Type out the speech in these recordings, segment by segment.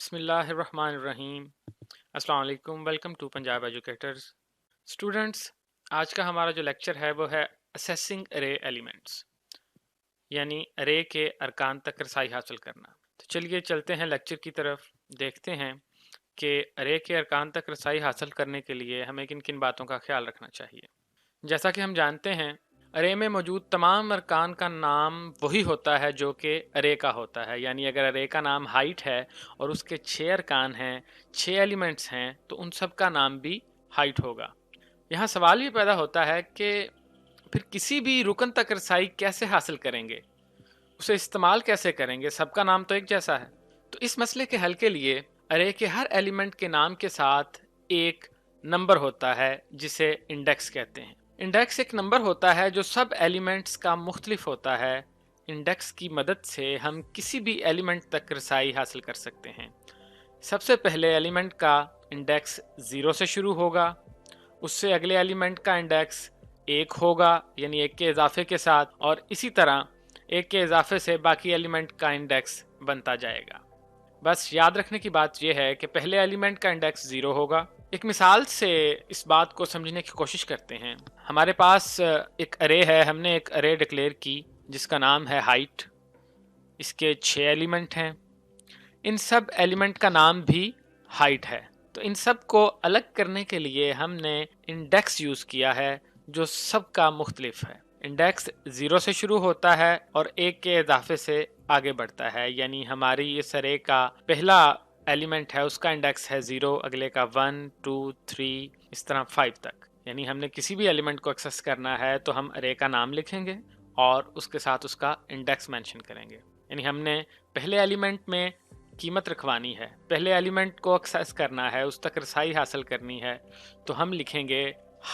بسم اللہ الرحمن الرحیم۔ السلام علیکم، welcome to Punjab educators. Students, آج کا ہمارا جو لیکچر ہے وہ ہے اسیسنگ ارے ایلیمنٹس، یعنی ارے کے ارکان تک رسائی حاصل کرنا۔ تو چلیے چلتے ہیں لیکچر کی طرف، دیکھتے ہیں کہ ارے کے ارکان تک رسائی حاصل کرنے کے لیے ہمیں کن کن باتوں کا خیال رکھنا چاہیے۔ جیسا کہ ہم جانتے ہیں، ارے میں موجود تمام ارکان کا نام وہی ہوتا ہے جو کہ ارے کا ہوتا ہے، یعنی اگر ارے کا نام ہائٹ ہے اور اس کے 6 ارکان ہیں، 6 ایلیمنٹس ہیں، تو ان سب کا نام بھی ہائٹ ہوگا۔ یہاں سوال یہ پیدا ہوتا ہے کہ پھر کسی بھی رکن تک رسائی کیسے حاصل کریں گے، اسے استعمال کیسے کریں گے، سب کا نام تو ایک جیسا ہے۔ تو اس مسئلے کے حل کے لیے ارے کے ہر ایلیمنٹ کے نام کے ساتھ ایک نمبر ہوتا ہے جسے انڈیکس کہتے ہیں۔ انڈیکس ایک نمبر ہوتا ہے جو سب ایلیمنٹس کا مختلف ہوتا ہے۔ انڈیکس کی مدد سے ہم کسی بھی ایلیمنٹ تک رسائی حاصل کر سکتے ہیں۔ سب سے پہلے ایلیمنٹ کا انڈیکس 0 سے شروع ہوگا، اس سے اگلے ایلیمنٹ کا انڈیکس 1 ہوگا، یعنی 1 کے اضافے کے ساتھ، اور اسی طرح 1 کے اضافے سے باقی ایلیمنٹ کا انڈیکس بنتا جائے گا۔ بس یاد رکھنے کی بات یہ ہے کہ پہلے ایلیمنٹ کا انڈیکس 0 ہوگا۔ ایک مثال سے اس بات کو سمجھنے کی کوشش کرتے ہیں۔ ہمارے پاس ایک ارے ہے، ہم نے ایک ارے ڈکلیئر کی جس کا نام ہے ہائٹ۔ اس کے 6 ایلیمنٹ ہیں، ان سب ایلیمنٹ کا نام بھی ہائٹ ہے۔ تو ان سب کو الگ کرنے کے لیے ہم نے انڈیکس یوز کیا ہے جو سب کا مختلف ہے۔ انڈیکس 0 سے شروع ہوتا ہے اور 1 کے اضافے سے آگے بڑھتا ہے، یعنی ہماری اس ارے کا پہلا ایلیمنٹ ہے، اس کا انڈیکس ہے 0، اگلے کا 1 2 3 اس طرح 5 تک۔ یعنی ہم نے کسی بھی ایلیمنٹ کو ایکسس کرنا ہے تو ہم ارے کا نام لکھیں گے اور اس کے ساتھ اس کا انڈیکس مینشن کریں گے۔ یعنی ہم نے پہلے ایلیمنٹ میں قیمت رکھوانی ہے، پہلے ایلیمنٹ کو ایکسس کرنا ہے، اس تک رسائی حاصل کرنی ہے، تو ہم لکھیں گے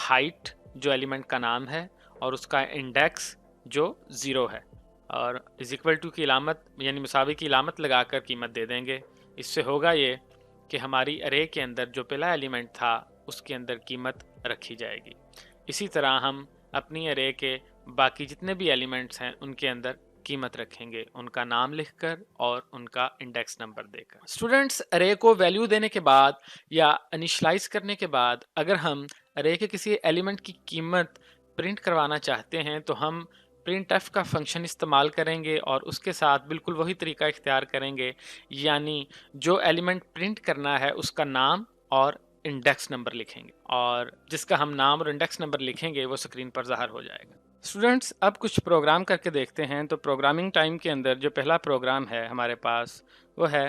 ہائٹ جو ایلیمنٹ کا نام ہے اور اس کا انڈیکس جو 0 ہے، اور از اکول ٹو کی علامت یعنی مساوی کی علامت لگا کر قیمت دے دیں گے۔ اس سے ہوگا یہ کہ ہماری ارے کے اندر جو پہلا ایلیمنٹ تھا اس کے اندر قیمت رکھی جائے گی۔ اسی طرح ہم اپنی ارے کے باقی جتنے بھی ایلیمنٹس ہیں ان کے اندر قیمت رکھیں گے، ان کا نام لکھ کر اور ان کا انڈیکس نمبر دے کر۔ اسٹوڈنٹس، ارے کو ویلیو دینے کے بعد یا انیشلائز کرنے کے بعد اگر ہم ارے کے کسی ایلیمنٹ کی قیمت پرنٹ کروانا چاہتے ہیں تو ہم پرنٹ ایف کا فنکشن استعمال کریں گے اور اس کے ساتھ بالکل وہی طریقہ اختیار کریں گے، یعنی جو ایلیمنٹ پرنٹ کرنا ہے اس کا نام اور انڈیکس نمبر لکھیں گے، اور جس کا ہم نام اور انڈیکس نمبر لکھیں گے وہ اسکرین پر ظاہر ہو جائے گا۔ اسٹوڈنٹس، اب کچھ پروگرام کر کے دیکھتے ہیں۔ تو پروگرامنگ ٹائم کے اندر جو پہلا پروگرام ہے ہمارے پاس وہ ہے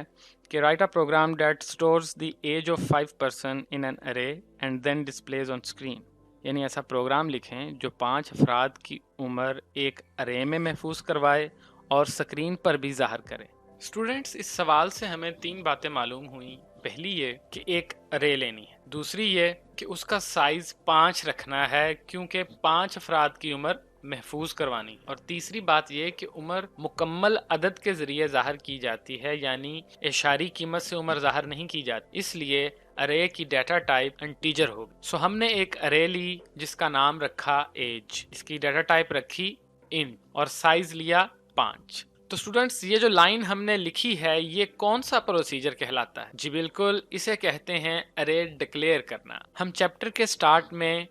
کہ write a program that stores the age of 5 person in an array and then displays on screen, یعنی ایسا پروگرام لکھیں جو 5 افراد کی عمر ایک ارے میں محفوظ کروائے اور اسکرین پر بھی ظاہر کرے۔ اسٹوڈنٹس، اس سوال سے ہمیں 3 باتیں معلوم ہوئیں۔ پہلی یہ کہ ایک ارے لینی ہے، دوسری یہ کہ اس کا سائز 5 رکھنا ہے کیونکہ 5 افراد کی عمر محفوظ کروانی، اور تیسری بات یہ کہ عمر مکمل عدد کے ذریعے ظاہر کی جاتی ہے، یعنی اعشاری قیمت سے عمر ظاہر نہیں کی جاتی، اس لیے ارے کی ڈیٹا ٹائپ انٹیجر ہوگی۔ سو ہم نے ایک ارے لی جس کا نام رکھا ایج، اس کی ڈیٹا ٹائپ رکھی ان، اور سائز لیا 5۔ تو اسٹوڈنٹس، یہ جو لائن ہم نے لکھی ہے یہ کون سا پروسیجر کہلاتا ہے؟ جی بالکل، اسے کہتے ہیں ارے ڈکلیئر کرنا۔ ہم چیپٹر کے سٹارٹ میں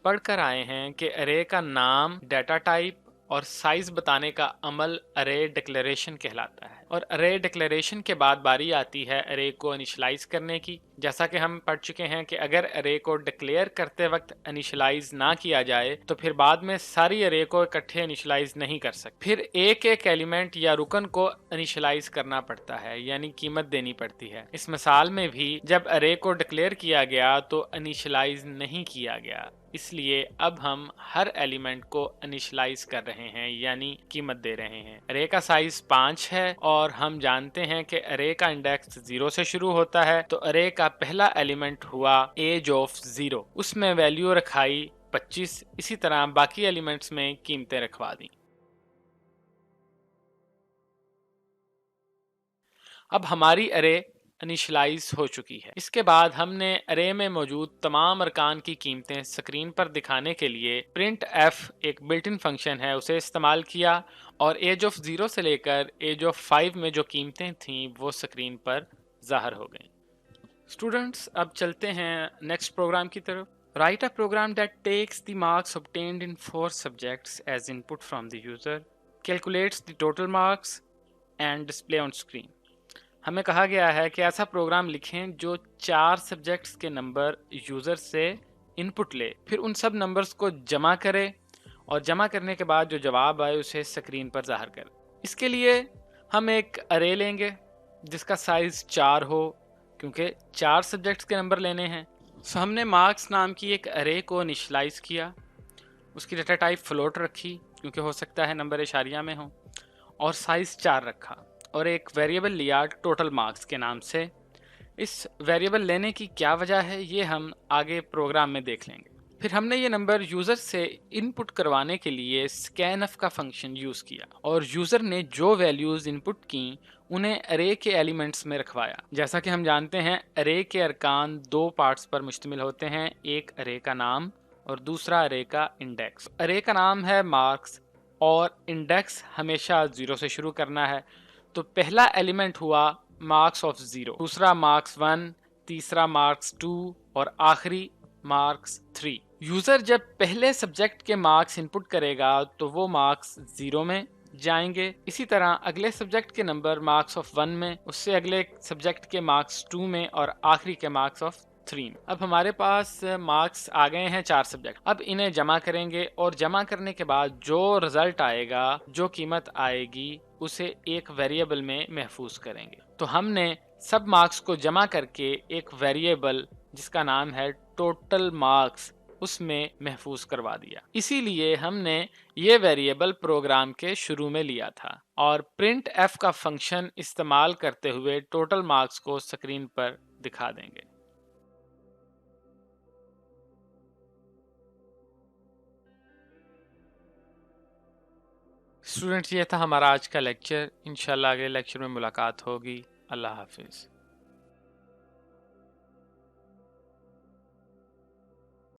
پڑھ کر آئے ہیں کہ ارے کا نام، ڈیٹا ٹائپ اور سائز بتانے کا عمل ارے ڈکلیریشن کہلاتا ہے، اور ارے ڈکلیریشن کے بعد باری آتی ہے ارے کو انیشلائز کرنے کی۔ جیسا کہ ہم پڑھ چکے ہیں کہ اگر ارے کو ڈکلیئر کرتے وقت انیشلائز نہ کیا جائے تو پھر بعد میں ساری ارے کو اکٹھے انیشلائز نہیں کر سکتے، پھر ایک ایک ایلیمنٹ یا رکن کو انیشلائز کرنا پڑتا ہے، یعنی قیمت دینی پڑتی ہے۔ اس مثال میں بھی جب ارے کو ڈکلیئر کیا گیا تو انیشلائز نہیں کیا گیا، اس لیے اب ہم ہر ایلیمنٹ کو انیشلائز کر رہے ہیں، یعنی قیمت دے رہے ہیں۔ ارے کا سائز 5 ہے اور ہم جانتے ہیں کہ ارے کا انڈیکس 0 سے شروع ہوتا ہے، تو ارے کا پہلا ایلیمنٹ ہوا ایج آف 0، اس میں ویلیو رکھائی 25، اسی طرح باقی ایلیمنٹس میں قیمتیں رکھوا دیں۔ اب ہماری ارے انیشلائز ہو چکی ہے۔ اس کے بعد ہم نے ارے میں موجود تمام ارکان کی قیمتیں اسکرین پر دکھانے کے لیے پرنٹ ایف ایک بلٹ ان فنکشن ہے اسے استعمال کیا، اور ایج آف 0 سے لے کر ایج آف 5 میں جو قیمتیں تھیں وہ اسکرین پر ظاہر ہو گئیں۔ اسٹوڈنٹس اب چلتے ہیں نیکسٹ پروگرام کی طرف۔ Write a program that takes the marks obtained in 4 subjects as input from the user, calculates the total marks and display on screen۔ ہمیں کہا گیا ہے کہ ایسا پروگرام لکھیں جو 4 سبجیکٹس کے نمبر یوزر سے انپٹ لے، پھر ان سب نمبرز کو جمع کرے اور جمع کرنے کے بعد جو جواب آئے اسے اسکرین پر ظاہر کرے۔ اس کے لیے ہم ایک ارے لیں گے جس کا سائز 4 ہو، کیونکہ 4 سبجیکٹس کے نمبر لینے ہیں۔ سو ہم نے مارکس نام کی ایک ارے کو انیشلائز کیا، اس کی ڈیٹا ٹائپ فلوٹ رکھی کیونکہ ہو سکتا ہے نمبر اشاریہ میں ہوں، اور سائز 4 رکھا، اور ایک ویریبل لیا ٹوٹل مارکس کے نام سے۔ اس ویریبل لینے کی کیا وجہ ہے یہ ہم آگے پروگرام میں دیکھ لیں گے۔ پھر ہم نے یہ نمبر یوزر سے انپٹ کروانے کے لیے scanf کا فنکشن یوز کیا، اور یوزر نے جو ویلیوز انپٹ کیں انہیں ارے کے ایلیمنٹس میں رکھوایا۔ جیسا کہ ہم جانتے ہیں ارے کے ارکان 2 پارٹس پر مشتمل ہوتے ہیں، ایک ارے کا نام اور دوسرا ارے کا انڈیکس۔ ارے کا نام ہے مارکس اور انڈیکس ہمیشہ 0 سے شروع کرنا ہے، تو پہلا ایلیمنٹ ہوا مارکس آف 0، دوسرا مارکس 1، تیسرا مارکس 2 اور آخری مارکس 3۔ یوزر جب پہلے سبجیکٹ کے مارکس انپٹ کرے گا تو وہ مارکس 0 میں جائیں گے، اسی طرح اگلے سبجیکٹ کے نمبر مارکس آف 1 میں، اس سے اگلے سبجیکٹ کے مارکس 2 میں اور آخری کے مارکس آف 3 میں۔ اب ہمارے پاس مارکس آ گئے ہیں 4 سبجیکٹ، اب انہیں جمع کریں گے اور جمع کرنے کے بعد جو رزلٹ آئے گا، جو قیمت آئے گی، اسے ایک ویریبل میں محفوظ کریں گے۔ تو ہم نے سب مارکس کو جمع کر کے ایک ویریبل جس کا نام ہے ٹوٹل مارکس اس میں محفوظ کروا دیا۔ اسی لیے ہم نے یہ ویریبل پروگرام کے شروع میں لیا تھا، اور پرنٹ ایف کا فنکشن استعمال کرتے ہوئے ٹوٹل مارکس کو اسکرین پر دکھا دیں گے۔ اسٹوڈنٹس یہ تھا ہمارا آج کا لیکچر، انشاءاللہ اگلے لیکچر میں ملاقات ہوگی۔ اللہ حافظ۔